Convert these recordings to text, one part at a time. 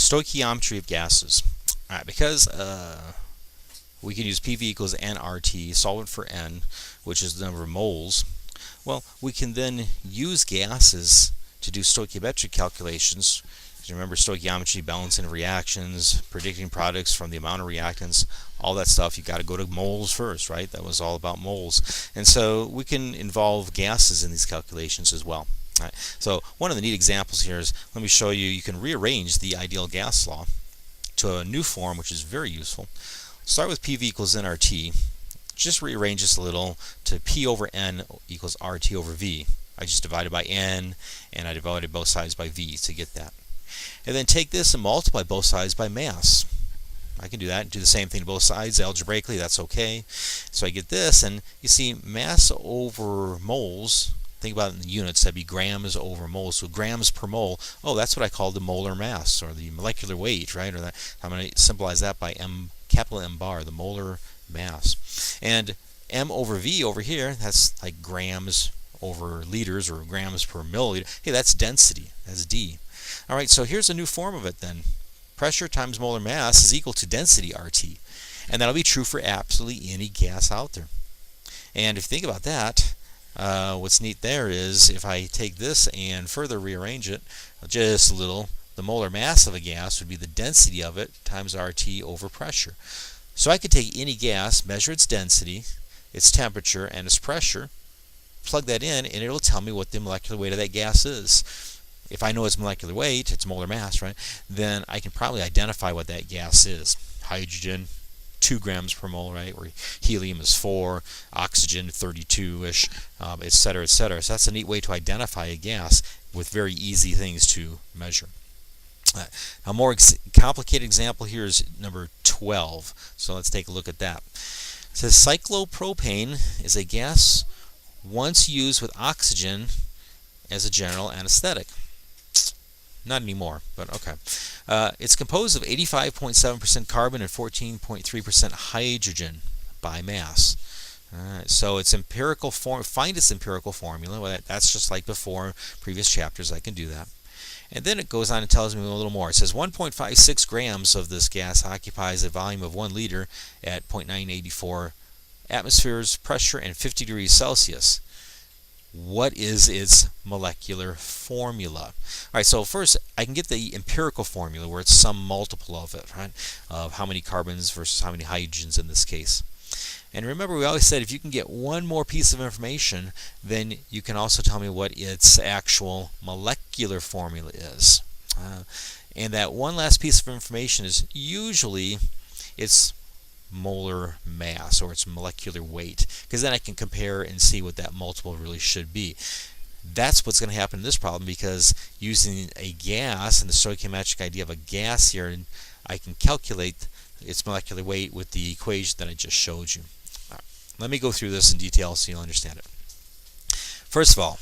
Stoichiometry of gases. All right, because we can use PV equals nRT, solvent for N, which is the number of moles. Well, we can then use gases to do stoichiometric calculations. Remember stoichiometry, balancing of reactions, predicting products from the amount of reactants, all that stuff. You got to go to moles first, right? That was all about moles. And so we can involve gases in these calculations as well. All right. So one of the neat examples here is, let me show you, you can rearrange the ideal gas law to a new form, which is very useful. Start with PV equals nRT. Just rearrange this a little to P over N equals RT over V. I just divided by N, and I divided both sides by V to get that. And then take this and multiply both sides by mass. I can do that and do the same thing to both sides algebraically. That's okay. So I get this, and you see mass over moles. Think about it in the units. That'd be grams over moles. So grams per mole. Oh, that's what I call the molar mass, or the molecular weight, right? Or that, I'm going to symbolize that by M, capital M bar, the molar mass. And M over V over here, that's like grams over liters, or grams per milliliter. Hey, that's density. That's D. All right, so here's a new form of it then. Pressure times molar mass is equal to density RT. And that'll be true for absolutely any gas out there. And if you think about that, what's neat there is if I take this and further rearrange it just a little, the molar mass of a gas would be the density of it times RT over pressure. So I could take any gas, measure its density, its temperature, and its pressure, plug that in, and it'll tell me what the molecular weight of that gas is. If I know its molecular weight, its molar mass, right, then I can probably identify what that gas is. Hydrogen, 2 grams per mole, right, or helium is 4, oxygen 32-ish, et cetera, et cetera. So that's a neat way to identify a gas with very easy things to measure. A more complicated example here is number 12. So let's take a look at that. It says cyclopropane is a gas once used with oxygen as a general anesthetic. Not anymore, but okay. It's composed of 85.7% carbon and 14.3% hydrogen by mass. Alright, so its empirical form, find its empirical formula. Well, that's just like before, previous chapters, I can do that. And then it goes on and tells me a little more. It says 1.56 grams of this gas occupies a volume of 1 liter at 0.984 atmospheres pressure and 50 degrees Celsius. What is its molecular formula? All right, so first I can get the empirical formula where it's some multiple of it, right? Of how many carbons versus how many hydrogens in this case. And remember, we always said if you can get one more piece of information, then you can also tell me what its actual molecular formula is. And that one last piece of information is usually its molar mass, or its molecular weight, because then I can compare and see what that multiple really should be. That's what's going to happen in this problem, because using a gas and the stoichiometric idea of a gas here, I can calculate its molecular weight with the equation that I just showed you. All right, let me go through this in detail so you'll understand it. First of all,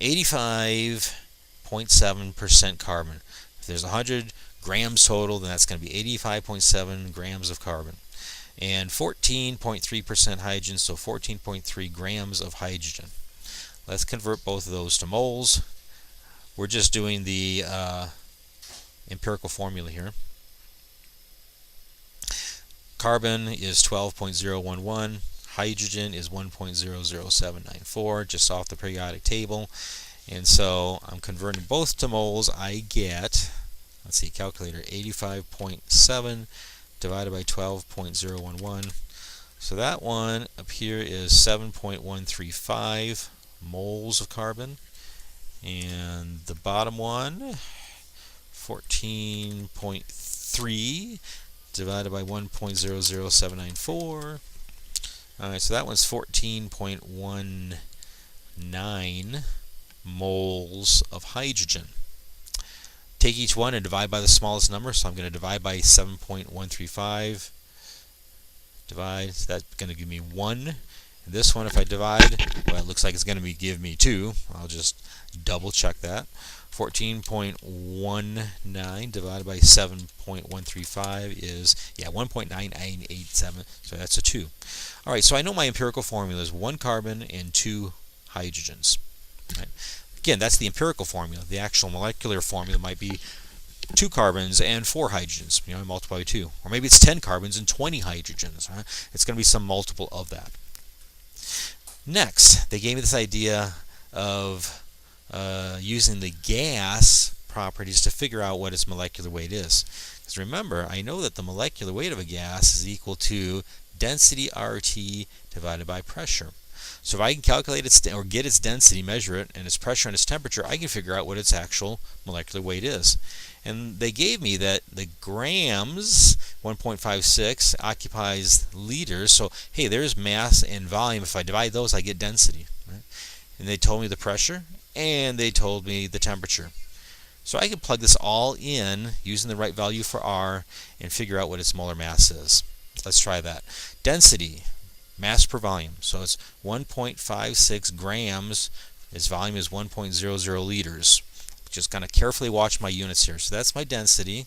85.7% carbon. If there's 100 grams total, then that's going to be 85.7 grams of carbon. And 14.3% hydrogen, so 14.3 grams of hydrogen. Let's convert both of those to moles. We're just doing the empirical formula here. Carbon is 12.011. Hydrogen is 1.00794, just off the periodic table. And so I'm converting both to moles. I get, let's see, calculator, 85.7 divided by 12.011. So that one up here is 7.135 moles of carbon. And the bottom one, 14.3 divided by 1.00794. Alright, so that one's 14.19 moles of hydrogen. Take each one and divide by the smallest number, so I'm going to divide by 7.135. Divide, so that's going to give me 1. And this one, if I divide, well, it looks like it's going to give me 2. I'll just double check that. 14.19 divided by 7.135 is, 1.9987, so that's a 2. All right, so I know my empirical formula is 1 carbon and 2 hydrogens. Right. Again, that's the empirical formula. The actual molecular formula might be 2 carbons and 4 hydrogens. You know, I multiply by 2. Or maybe it's 10 carbons and 20 hydrogens. Right? It's going to be some multiple of that. Next, they gave me this idea of using the gas properties to figure out what its molecular weight is. Because remember, I know that the molecular weight of a gas is equal to density RT divided by pressure. So if I can calculate its or get its density, measure it, and its pressure and its temperature, I can figure out what its actual molecular weight is. And they gave me that the grams, 1.56, occupies liters. So hey, there's mass and volume. If I divide those, I get density. Right? And they told me the pressure, and they told me the temperature. So I can plug this all in using the right value for R and figure out what its molar mass is. Let's try that. Density, mass per volume. So it's 1.56 grams. Its volume is 1.00 liters. Just kind of carefully watch my units here. So that's my density.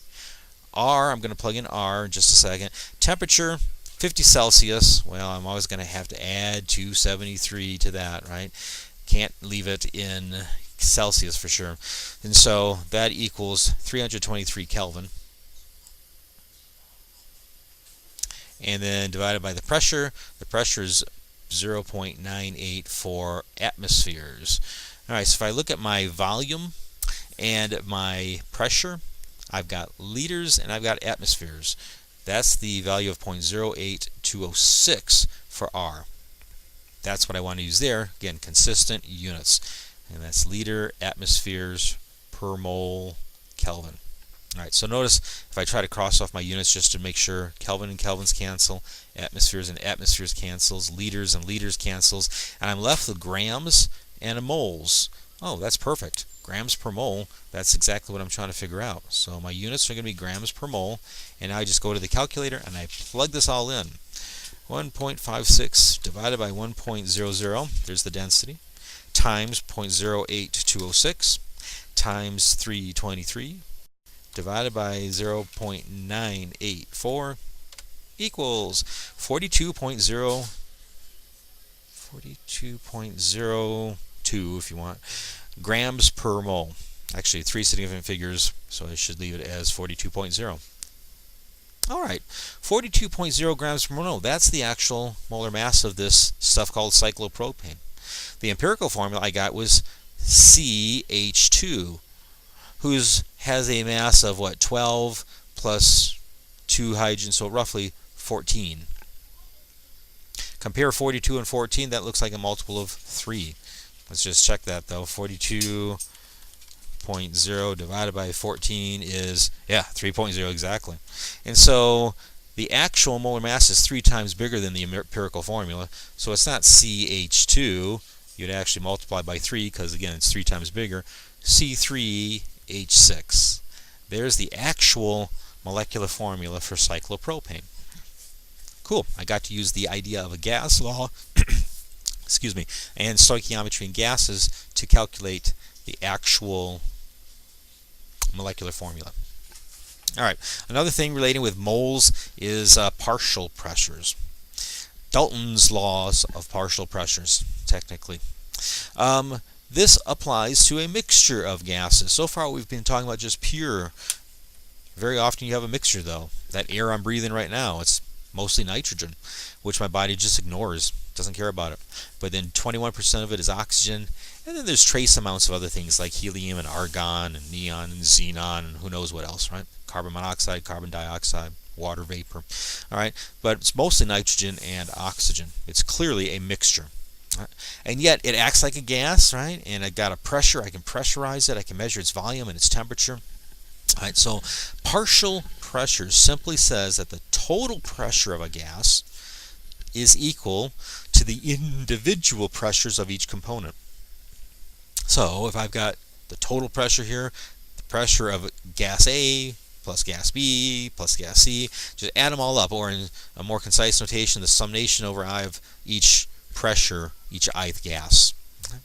R, I'm going to plug in R in just a second. Temperature, 50 Celsius. Well, I'm always going to have to add 273 to that, right? Can't leave it in Celsius for sure. And so that equals 323 Kelvin. And then divided by the pressure is 0.984 atmospheres. All right, so if I look at my volume and my pressure, I've got liters and I've got atmospheres. That's the value of 0.08206 for R. That's what I want to use there. Again, consistent units. And that's liter atmospheres per mole Kelvin. All right, so notice if I try to cross off my units just to make sure Kelvin and Kelvins cancel, atmospheres and atmospheres cancels, liters and liters cancels, and I'm left with grams and moles. Oh, that's perfect. Grams per mole, that's exactly what I'm trying to figure out. So my units are going to be grams per mole, and now I just go to the calculator and I plug this all in. 1.56 divided by 1.00, there's the density, times 0.08206 times 323 divided by 0.984 equals 42.02 if you want grams per mole. Actually, 3 significant figures, so I should leave it as 42.0. All right, 42.0 grams per mole. That's the actual molar mass of this stuff called cyclopropane. The empirical formula I got was CH2, whose has a mass of what, 12 plus 2 hydrogens, so roughly 14. Compare 42 and 14, that looks like a multiple of 3. Let's just check that though. 42.0 divided by 14 is, yeah, 3.0 exactly. And so the actual molar mass is 3 times bigger than the empirical formula, so it's not CH2. You'd actually multiply by 3 because, again, it's 3 times bigger. C3H6. There's the actual molecular formula for cyclopropane. Cool. I got to use the idea of a gas law excuse me, and stoichiometry in gases to calculate the actual molecular formula. All right, another thing relating with moles is partial pressures. Dalton's laws of partial pressures, technically. This applies to a mixture of gases. So far we've been talking about just pure. Very often you have a mixture though. That air I'm breathing right now, it's mostly nitrogen, which my body just ignores, doesn't care about it. But then 21% of it is oxygen, and then there's trace amounts of other things like helium and argon and neon and xenon and who knows what else, right? Carbon monoxide, carbon dioxide, water vapor. All right, but it's mostly nitrogen and oxygen. It's clearly a mixture. Right? And yet it acts like a gas, right? And I got a pressure, I can pressurize it, I can measure its volume and its temperature. All right, so partial pressure simply says that the total pressure of a gas is equal to the individual pressures of each component. So if I've got the total pressure here, the pressure of gas A plus gas B plus gas C, just add them all up, or in a more concise notation, the summation over I of each pressure, each ith gas. Okay.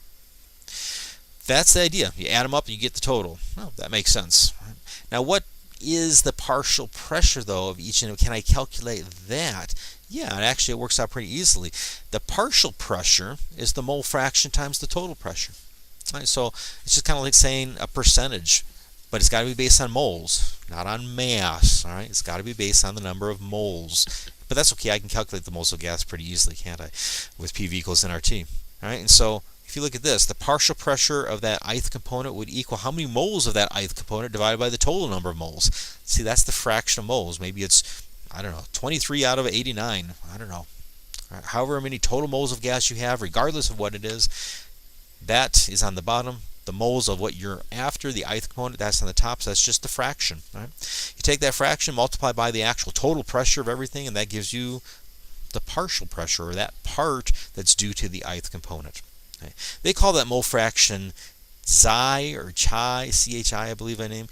That's the idea. You add them up and you get the total. Well, that makes sense. Right? Now what is the partial pressure though of each, and can I calculate that? Yeah, and actually it works out pretty easily. The partial pressure is the mole fraction times the total pressure. Right, so it's just kind of like saying a percentage. but it's got to be based on moles, not on mass. All right, it's got to be based on the number of moles. But that's okay. I can calculate the moles of gas pretty easily, can't I? With PV equals nRT. All right, and so if you look at this, the partial pressure of that ith component would equal how many moles of that ith component divided by the total number of moles. See, that's the fraction of moles. Maybe it's, I don't know, 23 out of 89. I don't know. However many total moles of gas you have, regardless of what it is, that is on the bottom. The moles of what you're after, the ith component, that's on the top, so that's just the fraction. Right? You take that fraction, multiply by the actual total pressure of everything, and that gives you the partial pressure, or that part that's due to the ith component. Okay? They call that mole fraction Chi or Chi, C-H-I, I believe I name.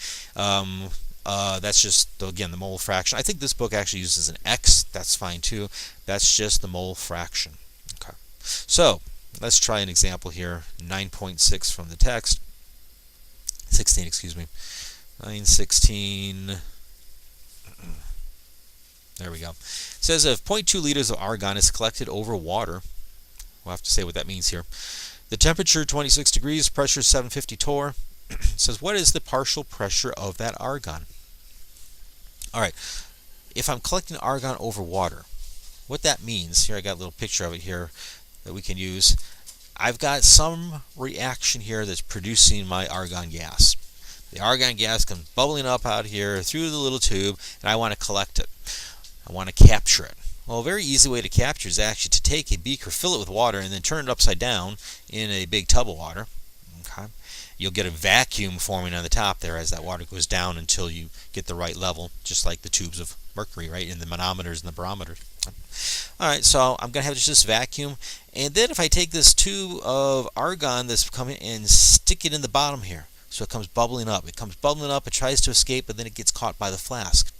That's just, again, the mole fraction. I think this book actually uses an X. That's fine too. That's just the mole fraction. Okay. So let's try an example here. 9.6 from the text. 16, excuse me. 9:16. There we go. It says if 0.2 liters of argon is collected over water, we'll have to say what that means here. The temperature 26 degrees, pressure 750 torr. It says what is the partial pressure of that argon? All right. If I'm collecting argon over water, what that means, here I got a little picture of it here that we can use. I've got some reaction here that's producing my argon gas. The argon gas comes bubbling up out here through the little tube, and I want to collect it. I want to capture it. Well, a very easy way to capture is actually to take a beaker, fill it with water, and then turn it upside down in a big tub of water. Okay. You'll get a vacuum forming on the top there as that water goes down until you get the right level, just like the tubes of mercury, right, in the manometers and the barometers. All right, so I'm going to have just this vacuum, and then if I take this tube of argon that's coming and stick it in the bottom here, so it comes bubbling up. It comes bubbling up, it tries to escape, but then it gets caught by the flask.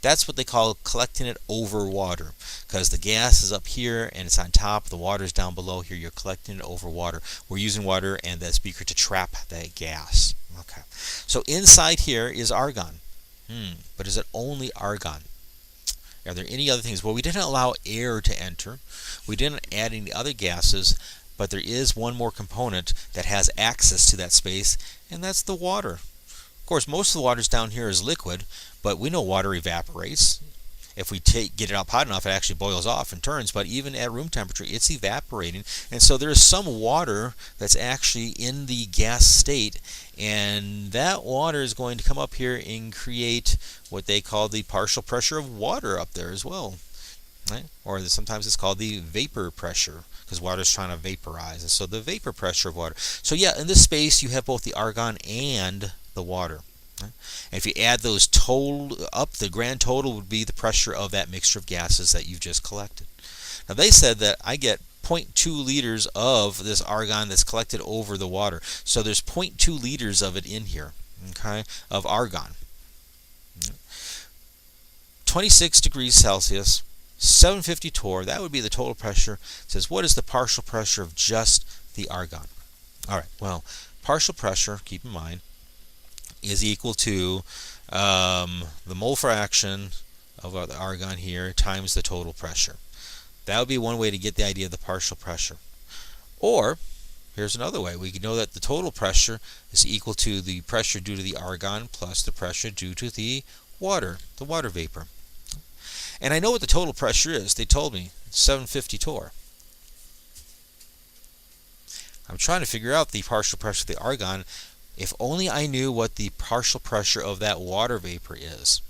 That's what they call collecting it over water, because the gas is up here and it's on top, the water is down below here. You're collecting it over water. We're using water and that beaker to trap that gas. Okay. So inside here is argon. But is it only argon? Are there any other things? Well, we didn't allow air to enter. We didn't add any other gases, but there is one more component that has access to that space, and that's the water. Of course, most of the water down here is liquid, but we know water evaporates. If we get it up hot enough, it actually boils off and turns, but even at room temperature, it's evaporating. And so there's some water that's actually in the gas state, and that water is going to come up here and create what they call the partial pressure of water up there as well. Right? Or sometimes it's called the vapor pressure, because water is trying to vaporize. And so the vapor pressure of water. So yeah, in this space, you have both the argon and the water. And if you add those total up, the grand total would be the pressure of that mixture of gases that you've just collected. Now they said that I get 0.2 liters of this argon that's collected over the water. So there's 0.2 liters of it in here, okay, of argon. 26 degrees Celsius, 750 torr, that would be the total pressure. It says what is the partial pressure of just the argon? All right, well, partial pressure, keep in mind, is equal to the mole fraction of the argon here times the total pressure. That would be one way to get the idea of the partial pressure. Or, here's another way. We can know that the total pressure is equal to the pressure due to the argon plus the pressure due to the water vapor. And I know what the total pressure is. They told me it's 750 torr. I'm trying to figure out the partial pressure of the argon. If only I knew what the partial pressure of that water vapor is.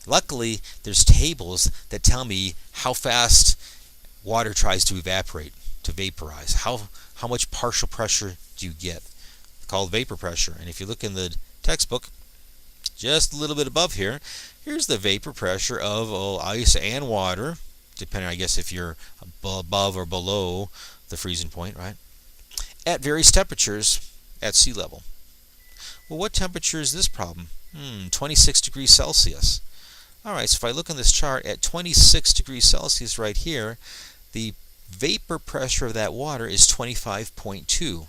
Luckily, there's tables that tell me how fast water tries to evaporate, to vaporize. How much partial pressure do you get? It's called vapor pressure. And if you look in the textbook, just a little bit above here, here's the vapor pressure of ice and water, depending, I guess, if you're above or below the freezing point, right? At various temperatures at sea level. Well, what temperature is this problem? 26 degrees Celsius. All right, so if I look on this chart at 26 degrees Celsius right here, the vapor pressure of that water is 25.2.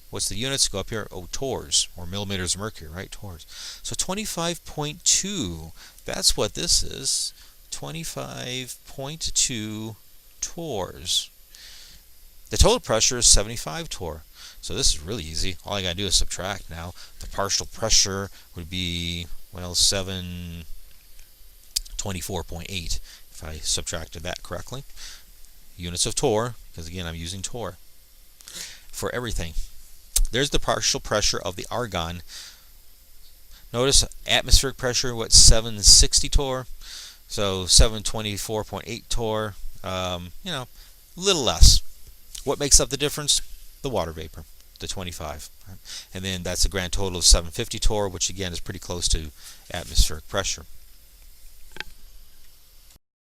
What's the units go up here? Oh, torrs, or millimeters of mercury, right? Torrs. So 25.2, that's what this is. 25.2 torrs. The total pressure is 75 torr. So this is really easy. All I got to do is subtract now. The partial pressure would be, well, 724.8 if I subtracted that correctly. Units of torr, because again I'm using torr for everything. There's the partial pressure of the argon. Notice atmospheric pressure, what, 760 torr? So 724.8 torr, you know, a little less. What makes up the difference? The water vapor, the 25. And then that's a grand total of 750 torr, which again is pretty close to atmospheric pressure.